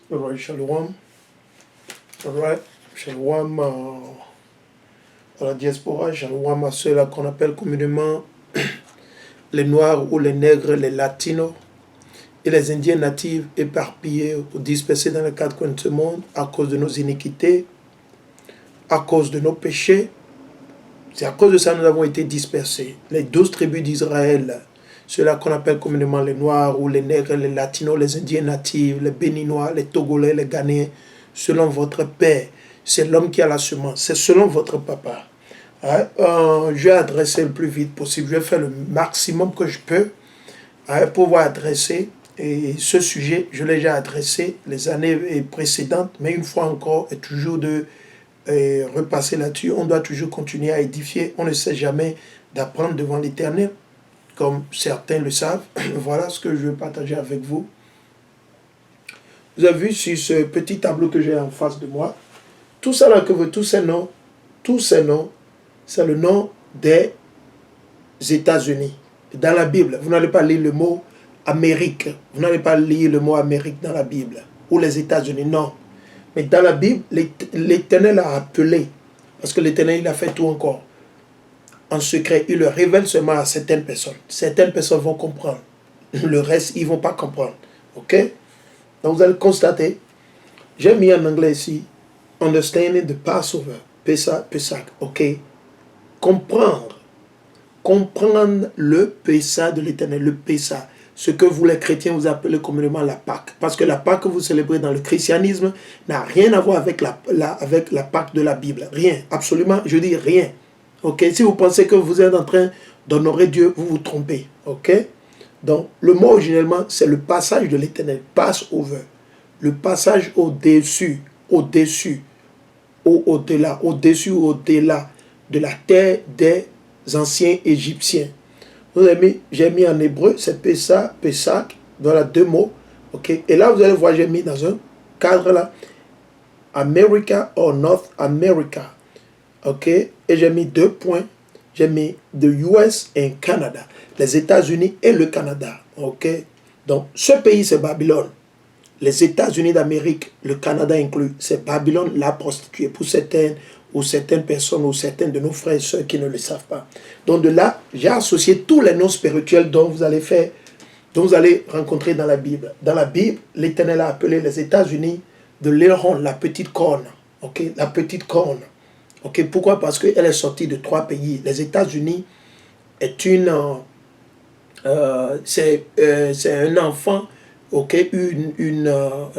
Alright, shalom. Alright, shalom à la diaspora, shalom à ceux-là qu'on appelle communément les Noirs ou les Nègres, les Latinos et les Indiens natifs éparpillés ou dispersés dans les quatre coins de ce monde à cause de nos iniquités, à cause de nos péchés. C'est à cause de ça que nous avons été dispersés. Les 12 tribus d'Israël, ceux-là qu'on appelle communément les Noirs ou les Nègres, les Latinos, les Indiens natifs, les Béninois, les Togolais, les Ghanéens, selon votre père, c'est l'homme qui a la semence, c'est selon votre papa. Je vais adresser le plus vite possible, je vais faire le maximum que je peux pour pouvoir adresser. Et ce sujet, je l'ai déjà adressé les années précédentes, mais une fois encore, et toujours de repasser là-dessus. On doit toujours continuer à édifier. On ne sait jamais d'apprendre devant l'Éternel, comme certains le savent. Voilà ce que je veux partager avec vous. Vous avez vu sur ce petit tableau que j'ai en face de moi, tout ça là que vous, tous ces noms, c'est le nom des États-Unis. Dans la Bible, vous n'allez pas lire le mot Amérique. Vous n'allez pas lire le mot Amérique dans la Bible. Ou les États-Unis, non. Mais dans la Bible, l'Éternel a appelé, parce que l'Éternel, il a fait tout encore. En secret, il le révèle seulement à certaines personnes. Certaines personnes vont comprendre. Le reste, ils ne vont pas comprendre. OK? Donc, vous allez constater, j'ai mis en anglais ici, Understanding the Passover, Pesach, OK? Comprendre le Pessah de l'Éternel, le Pessah. Ce que vous les chrétiens vous appelez communément la Pâque. Parce que la Pâque que vous célébrez dans le christianisme n'a rien à voir avec la Pâque de la Bible. Rien, absolument, je dis rien. Ok, si vous pensez que vous êtes en train d'honorer Dieu, vous vous trompez. Ok, donc le mot originellement, c'est le passage de l'Éternel, Passover. Le passage au-dessus, au-delà de la terre des anciens Égyptiens. J'ai mis en hébreu, c'est Pesach, voilà deux mots. Okay? Et là, vous allez voir, j'ai mis dans un cadre là, America or North America. OK? Et j'ai mis 2 points. J'ai mis the US et Canada. Les États-Unis et le Canada. OK? Donc, ce pays, c'est Babylone. Les États-Unis d'Amérique, le Canada inclus, c'est Babylone, la prostituée. Pour certaines personnes ou certains de nos frères et sœurs qui ne le savent pas. Donc de là, j'ai associé tous les noms spirituels dont vous allez rencontrer dans la Bible. Dans la Bible, l'Éternel a appelé les États-Unis de l'Héron, la petite corne. Ok, la petite corne. Ok, pourquoi? Parce qu'elle est sortie de 3 pays. Les États-Unis est c'est un enfant, ok, une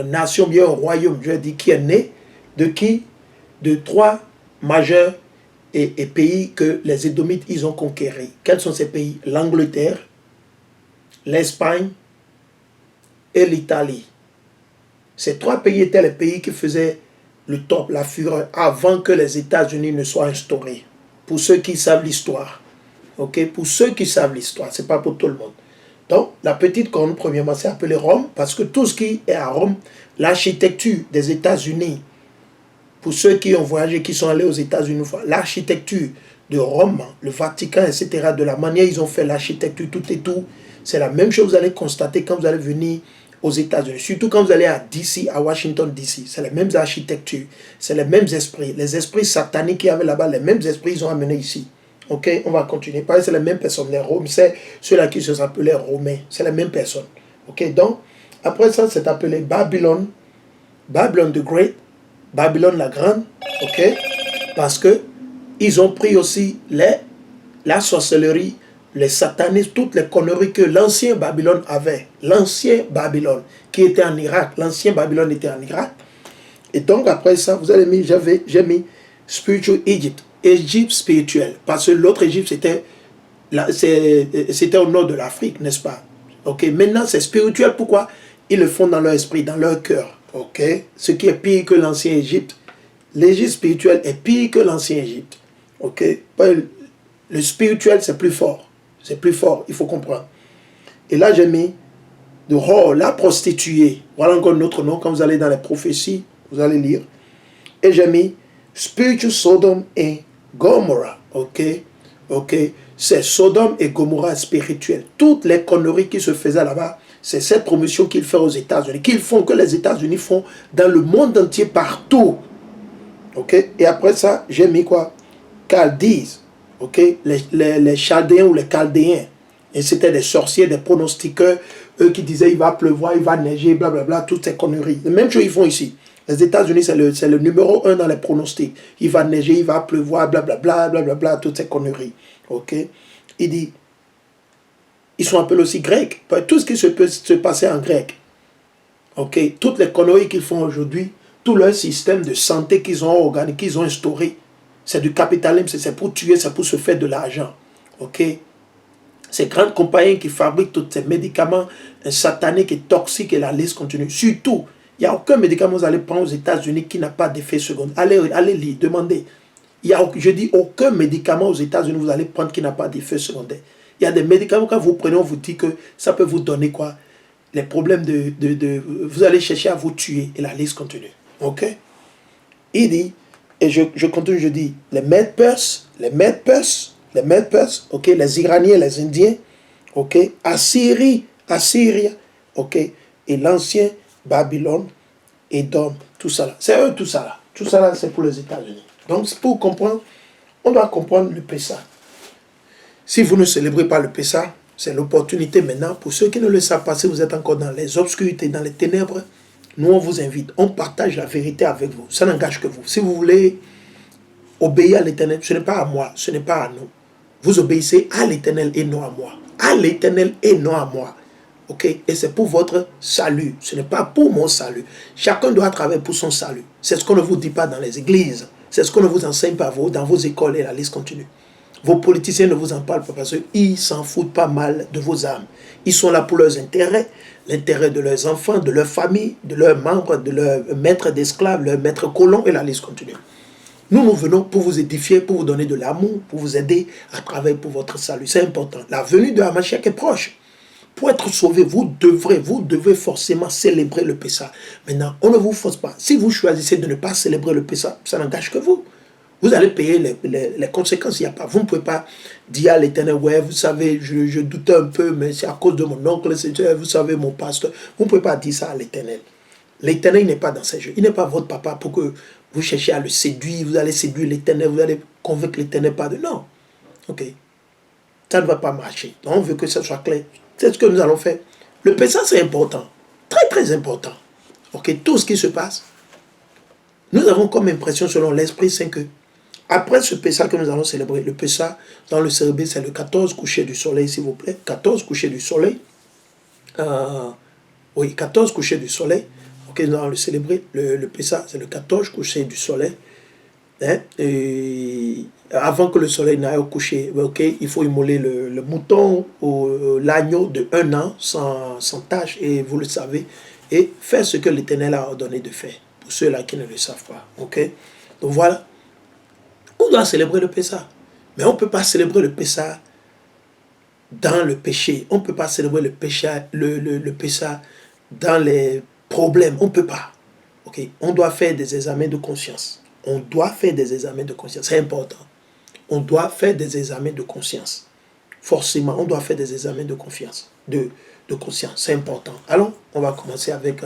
nation, bien un royaume, je dis, qui est né de qui? De 3 majeurs et pays que les Édomites ils ont conquéris. Quels sont ces pays? L'Angleterre, l'Espagne et l'Italie. Ces 3 pays étaient les pays qui faisaient le top, la fureur, avant que les États-Unis ne soient instaurés. Pour ceux qui savent l'histoire. Ok? Pour ceux qui savent l'histoire, ce n'est pas pour tout le monde. Donc, la petite corne, premièrement, c'est appelé Rome, parce que tout ce qui est à Rome, l'architecture des États-Unis, pour ceux qui ont voyagé, qui sont allés aux États-Unis, l'architecture de Rome, le Vatican, etc., de la manière ils ont fait l'architecture, tout et tout, c'est la même chose que vous allez constater quand vous allez venir aux États-Unis. Surtout quand vous allez à DC, à Washington, DC. C'est les mêmes architectures, c'est les mêmes esprits. Les esprits sataniques qu'il y avait là-bas, les mêmes esprits, ils ont amené ici. Ok, on va continuer. Parce que c'est les mêmes personnes. Les Romains, c'est ceux-là qui se appelaient Romains. C'est les mêmes personnes. Ok, donc, après ça, c'est appelé Babylone. Babylone the Great. Babylone la Grande, ok, parce que ils ont pris aussi la sorcellerie, les satanismes, toutes les conneries que l'ancien Babylone avait. L'ancien Babylone qui était en Irak, l'ancien Babylone était en Irak. Et donc après ça, vous avez mis, j'ai mis Spiritual Egypt, Égypte spirituelle, parce que l'autre Égypte c'était au nord de l'Afrique, n'est-ce pas? Ok, maintenant c'est spirituel, pourquoi? Ils le font dans leur esprit, dans leur cœur. Ok, ce qui est pire que l'ancien Égypte. L'Égypte spirituel est pire que l'ancien Égypte. Ok, le spirituel c'est plus fort. C'est plus fort, il faut comprendre. Et là j'ai mis la prostituée. Voilà encore notre nom. Quand vous allez dans les prophéties, vous allez lire. Et j'ai mis Spiritual Sodom et Gomorrah. Ok, ok, c'est Sodome et Gomorrah spirituel. Toutes les conneries qui se faisaient là-bas, C'est cette promotion qu'ils font aux États-Unis, que les États-Unis font dans le monde entier, partout. Ok? Et après ça, j'ai mis quoi? Chaldees. Ok? Les Chaldéens ou les Chaldéens. Et c'était des sorciers, des pronostiqueurs, eux qui disaient il va pleuvoir, il va neiger, blablabla, toutes ces conneries. La même chose ils font ici. Les États-Unis, c'est le numéro 1 dans les pronostics. Il va neiger, il va pleuvoir, blablabla, blablabla, toutes ces conneries. Ok? Il dit, ils sont appelés aussi grecs. Tout ce qui se peut se passer en grec. Ok? Toutes les conneries qu'ils font aujourd'hui, tout leur système de santé qu'ils ont organisé, qu'ils ont instauré, c'est du capitalisme, c'est pour tuer, c'est pour se faire de l'argent. Ok? Ces grandes compagnies qui fabriquent tous ces médicaments sataniques et toxiques et la liste continue. Surtout, il n'y a aucun médicament que vous allez prendre aux États-Unis qui n'a pas d'effet secondaire. Allez lire, demandez. Je dis aucun médicament aux États-Unis vous allez prendre qui n'a pas d'effet secondaire. Il y a des médicaments quand vous prenez, on vous dit que ça peut vous donner quoi? Les problèmes vous allez chercher à vous tuer et la liste continue. Ok? Il dit, et je continue, je dis, les Med-Pers, ok, les Iraniens, les Indiens, ok, Assyrie, ok, et l'ancien Babylone, Édom, tout ça là. C'est eux, tout ça là. Tout ça là, c'est pour les États-Unis. Donc, pour comprendre, on doit comprendre le Pessah. Si vous ne célébrez pas le Pessah, c'est l'opportunité maintenant. Pour ceux qui ne le savent pas, si vous êtes encore dans les obscurités, dans les ténèbres, nous on vous invite, on partage la vérité avec vous. Ça n'engage que vous. Si vous voulez obéir à l'Éternel, ce n'est pas à moi, ce n'est pas à nous. Vous obéissez à l'Éternel et non à moi. À l'Éternel et non à moi. Ok? Et c'est pour votre salut. Ce n'est pas pour mon salut. Chacun doit travailler pour son salut. C'est ce qu'on ne vous dit pas dans les églises. C'est ce qu'on ne vous enseigne pas dans vos écoles et la liste continue. Vos politiciens ne vous en parlent pas parce qu'ils s'en foutent pas mal de vos âmes. Ils sont là pour leurs intérêts, l'intérêt de leurs enfants, de leur famille, de leurs membres, de leurs maîtres d'esclaves, leurs maîtres colons et la liste continue. Nous venons pour vous édifier, pour vous donner de l'amour, pour vous aider à travailler pour votre salut. C'est important. La venue de Hamashiach est proche. Pour être sauvé, vous devez forcément célébrer le Pessah. Maintenant, on ne vous force pas. Si vous choisissez de ne pas célébrer le Pessah, ça n'engage que vous. Vous allez payer les conséquences. Il n'y a pas. Vous ne pouvez pas dire à l'Éternel, ouais, vous savez, je doutais un peu, mais c'est à cause de mon oncle, vous savez, mon pasteur. Vous ne pouvez pas dire ça à l'Éternel. L'Éternel n'est pas dans ces jeux. Il n'est pas votre papa pour que vous cherchiez à le séduire. Vous allez séduire l'Éternel, vous allez convaincre l'Éternel pas de... Non. Ok. Ça ne va pas marcher. Donc, on veut que ça soit clair. C'est ce que nous allons faire. Le Pessah, c'est important. Très, très important. Ok. Tout ce qui se passe, nous avons comme impression, selon l'Esprit Saint, que après ce Pessah que nous allons célébrer, le Pessah, dans le célébrer, c'est le 14 coucher du soleil, s'il vous plaît. 14 coucher du soleil. Oui, 14 coucher du soleil. Ok, nous allons le célébrer. Le Pessah, c'est le 14 coucher du soleil. Hein? Et avant que le soleil n'aille au coucher, ok, il faut immoler le mouton ou l'agneau de 1 an sans tache, et vous le savez, et faire ce que l'Éternel a ordonné de faire, pour ceux-là qui ne le savent pas. Ok? Donc voilà. On doit célébrer le Pessah. Mais on ne peut pas célébrer le Pessah dans le péché. On ne peut pas célébrer le Pessah dans les problèmes. On ne peut pas. Okay? On doit faire des examens de conscience. On doit faire des examens de conscience. C'est important. On doit faire des examens de conscience. Forcément, on doit faire des examens de confiance. De conscience. C'est important. Alors, on va commencer avec...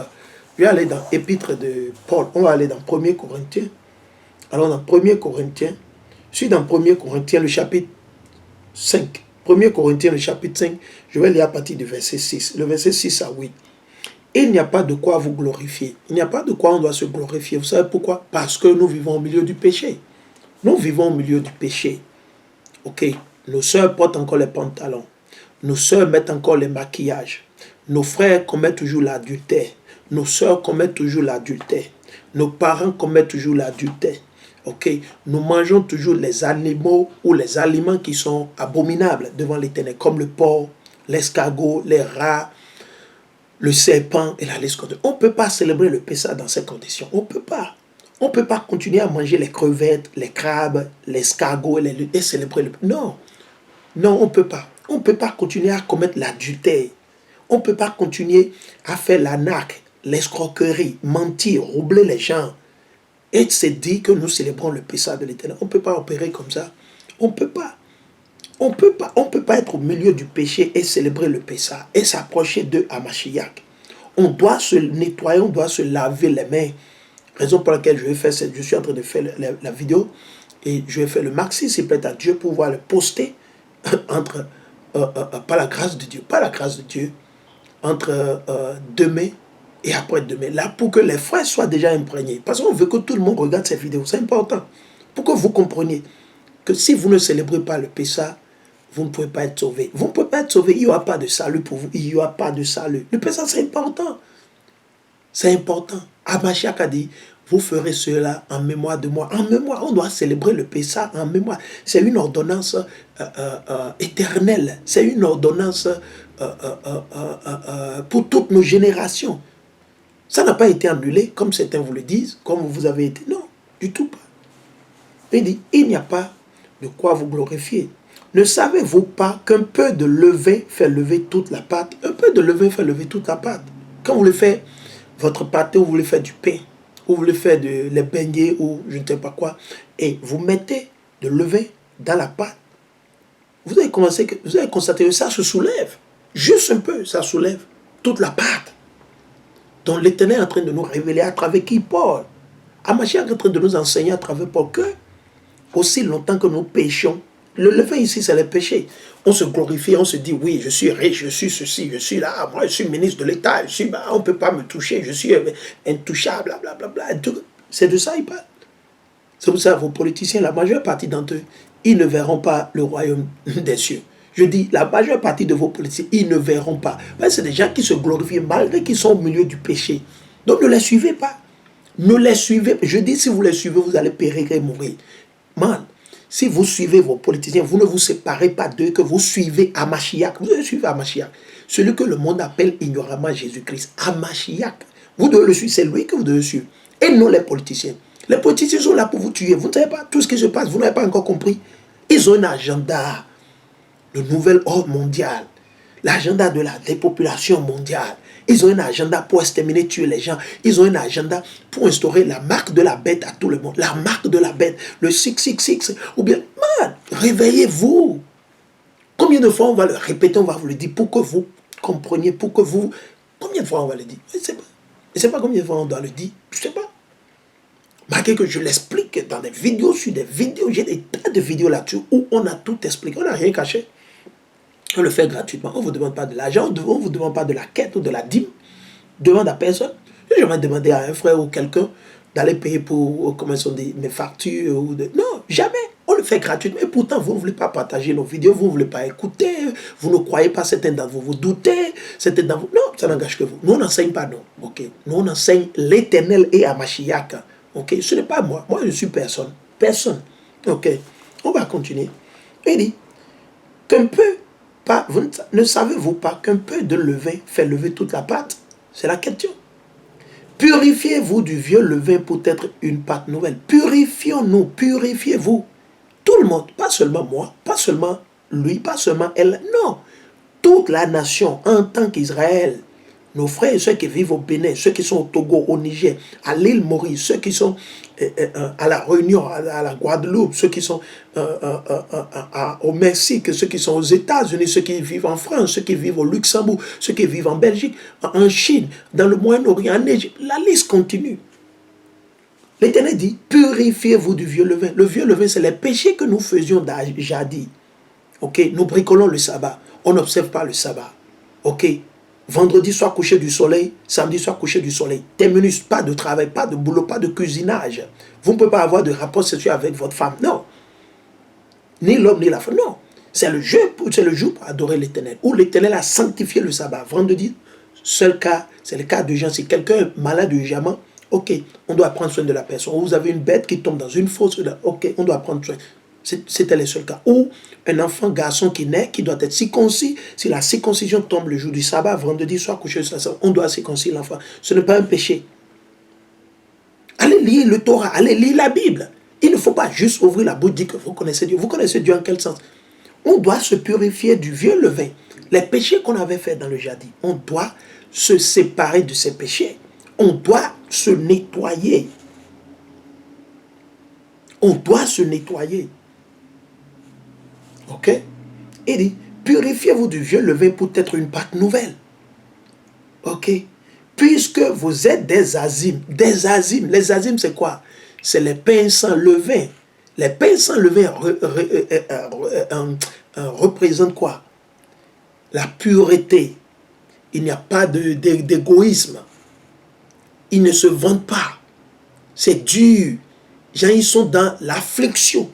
je vais aller dans l'épître de Paul. On va aller dans 1er Corinthiens. Alors, dans 1er Corinthiens, je suis dans 1er Corinthiens, le chapitre 5. 1er Corinthiens, le chapitre 5, je vais lire à partir du verset 6. Le verset 6 à 8. Et il n'y a pas de quoi vous glorifier. Il n'y a pas de quoi on doit se glorifier. Vous savez pourquoi? Parce que nous vivons au milieu du péché. Nous vivons au milieu du péché. Ok. Nos sœurs portent encore les pantalons. Nos sœurs mettent encore les maquillages. Nos frères commettent toujours l'adultère. Nos sœurs commettent toujours l'adultère. Nos parents commettent toujours l'adultère. Ok, nous mangeons toujours les animaux ou les aliments qui sont abominables devant l'Éternel, comme le porc, l'escargot, les rats, le serpent et la liste. On ne peut pas célébrer le Pessah dans ces conditions. On ne peut pas. On ne peut pas continuer à manger les crevettes, les crabes, l'escargot et célébrer le... Non. Non, on ne peut pas. On ne peut pas continuer à commettre l'adultère. On ne peut pas continuer à faire l'arnaque, l'escroquerie, mentir, roubler les gens. Et c'est dit que nous célébrons le Pessah de l'Éternel. On ne peut pas opérer comme ça. On ne peut pas. On peut pas être au milieu du péché et célébrer le Pessah et s'approcher d'eux à Mashiach. On doit se nettoyer, on doit se laver les mains. Raison pour laquelle je suis en train de faire la vidéo et je vais faire le maxi, s'il plaît à Dieu, pour pouvoir le poster entre, par la grâce de Dieu, entre demain et après-demain. Là, pour que les frères soient déjà imprégnés. Parce qu'on veut que tout le monde regarde cette vidéo. C'est important. Pour que vous compreniez que si vous ne célébrez pas le Pessah, vous ne pouvez pas être sauvé. Vous ne pouvez pas être sauvé. Il n'y aura pas de salut pour vous. Il n'y aura pas de salut. Le Pessah, c'est important. C'est important. Mashiach a dit, vous ferez cela en mémoire de moi. En mémoire, on doit célébrer le Pessah en mémoire. C'est une ordonnance éternelle. C'est une ordonnance pour toutes nos générations. Ça n'a pas été annulé, comme certains vous le disent, comme vous avez été. Non, du tout pas. Il dit, il n'y a pas de quoi vous glorifier. Ne savez-vous pas qu'un peu de levain fait lever toute la pâte? Un peu de levain fait lever toute la pâte. Quand vous voulez faire votre pâté, ou vous voulez faire du pain, ou vous voulez faire les beignets, ou je ne sais pas quoi, et vous mettez de levain dans la pâte, vous allez constater que ça se soulève. Juste un peu, ça soulève toute la pâte. Donc l'Éternel est en train de nous révéler à travers qui? Paul. Mashiach est en train de nous enseigner à travers Paul que, aussi longtemps que nous péchons, le levain ici, c'est le péché. On se glorifie, on se dit, oui, je suis riche, je suis ceci, je suis là, moi je suis ministre de l'État, on ne peut pas me toucher, je suis intouchable, blablabla. C'est de ça il parle. C'est pour ça, vos politiciens, la majeure partie d'entre eux, ils ne verront pas le royaume des cieux. Je dis, la majeure partie de vos politiciens, ils ne verront pas. C'est des gens qui se glorifient malgré qu'ils sont au milieu du péché. Donc ne les suivez pas. Ne les suivez pas. Je dis, si vous les suivez, vous allez périr et mourir. Man, si vous suivez vos politiciens, vous ne vous séparez pas d'eux, que vous suivez Mashiach. Vous devez suivre Mashiach. Celui que le monde appelle ignoramment Jésus-Christ. Mashiach. Vous devez le suivre. C'est lui que vous devez suivre. Et non les politiciens. Les politiciens sont là pour vous tuer. Vous ne savez pas tout ce qui se passe. Vous n'avez pas encore compris. Ils ont un agenda. Le nouvel ordre mondial. L'agenda de la dépopulation mondiale. Ils ont un agenda pour exterminer, tuer les gens. Ils ont un agenda pour instaurer la marque de la bête à tout le monde. La marque de la bête. Le 666. Ou bien, man, réveillez-vous. Combien de fois on va le répéter, on va vous le dire pour que vous compreniez, pour que vous... Combien de fois on va le dire? Je ne sais pas. Je ne sais pas combien de fois on doit le dire. Je ne sais pas. Malgré que je l'explique dans des vidéos sur des vidéos. J'ai des tas de vidéos là-dessus où on a tout expliqué. On n'a rien caché. On le fait gratuitement. On ne vous demande pas de l'argent, on ne vous demande pas de la quête ou de la dîme. Demande à personne. Je n'ai jamais demandé à un frère ou quelqu'un d'aller payer pour, comment sont dit, mes factures. Non, jamais. On le fait gratuitement. Et pourtant, vous ne voulez pas partager nos vidéos, vous ne voulez pas écouter, vous ne croyez pas, certains d'entre vous, vous doutez, certains d'entre vous. Non, ça n'engage que vous. Nous, on n'enseigne pas, non. Okay. Nous, on enseigne l'Éternel et à Mashiach. Okay. Ce n'est pas moi. Moi, je suis personne. Personne. Ok. On va continuer. Il dit qu'un peu. Ne savez-vous pas qu'un peu de levain fait lever toute la pâte? C'est la question. Purifiez-vous du vieux levain pour être une pâte nouvelle. Purifions-nous, purifiez-vous. Tout le monde, pas seulement moi, pas seulement lui, pas seulement elle. Non, toute la nation en tant qu'Israël. Nos frères et ceux qui vivent au Bénin, ceux qui sont au Togo, au Niger, à l'île Maurice, ceux qui sont à la Réunion, à la Guadeloupe, ceux qui sont au Mexique, ceux qui sont aux États-Unis, ceux qui vivent en France, ceux qui vivent au Luxembourg, ceux qui vivent en Belgique, en Chine, dans le Moyen-Orient, en Égypte. La liste continue. L'Éternel dit, purifiez-vous du vieux levain. Le vieux levain, c'est les péchés que nous faisions jadis. Okay? Nous bricolons le sabbat. On n'observe pas le sabbat. Ok. Vendredi soir coucher du soleil, samedi soir coucher du soleil. Terminus, pas de travail, pas de boulot, pas de cuisinage. Vous ne pouvez pas avoir de rapport sexuel avec votre femme. Non. Ni l'homme ni la femme. Non. C'est le jour pour adorer l'Éternel. Où l'Éternel a sanctifié le sabbat. Vendredi, seul cas, c'est le cas de gens. Si quelqu'un est malade urgemment, ok, on doit prendre soin de la personne. Ou vous avez une bête qui tombe dans une fosse, ok, on doit prendre soin. C'était le seul cas. Ou un enfant garçon qui naît, qui doit être circoncis. Si la circoncision tombe le jour du sabbat, vendredi soir, coucher sur la sabbat, on doit circoncire l'enfant. Ce n'est pas un péché. Allez lire le Torah, allez lire la Bible. Il ne faut pas juste ouvrir la bouche et dire que vous connaissez Dieu. Vous connaissez Dieu en quel sens? On doit se purifier du vieux levain. Les péchés qu'on avait faits dans le jardin, on doit se séparer de ces péchés. On doit se nettoyer. On doit se nettoyer. Ok? Il dit, purifiez-vous du vieux levain pour être une pâte nouvelle. Ok? Puisque vous êtes des azimes. Des azimes. Les azimes, c'est quoi? C'est les pains sans levain. Les pains sans levain représentent quoi? La pureté. Il n'y a pas d'égoïsme. Ils ne se vendent pas. C'est dur. Gens, ils sont dans l'affliction.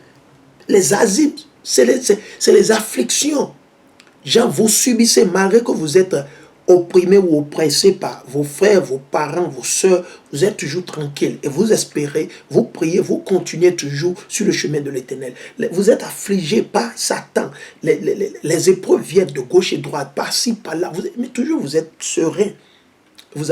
Les azimes, c'est les afflictions. Gens, vous subissez malgré que vous êtes opprimés ou oppressés par vos frères, vos parents, vos soeurs, vous êtes toujours tranquille et vous espérez, vous priez, vous continuez toujours sur le chemin de l'Éternel. Vous êtes affligés par Satan. Les épreuves viennent de gauche et de droite, par-ci, par-là, mais toujours vous êtes serein.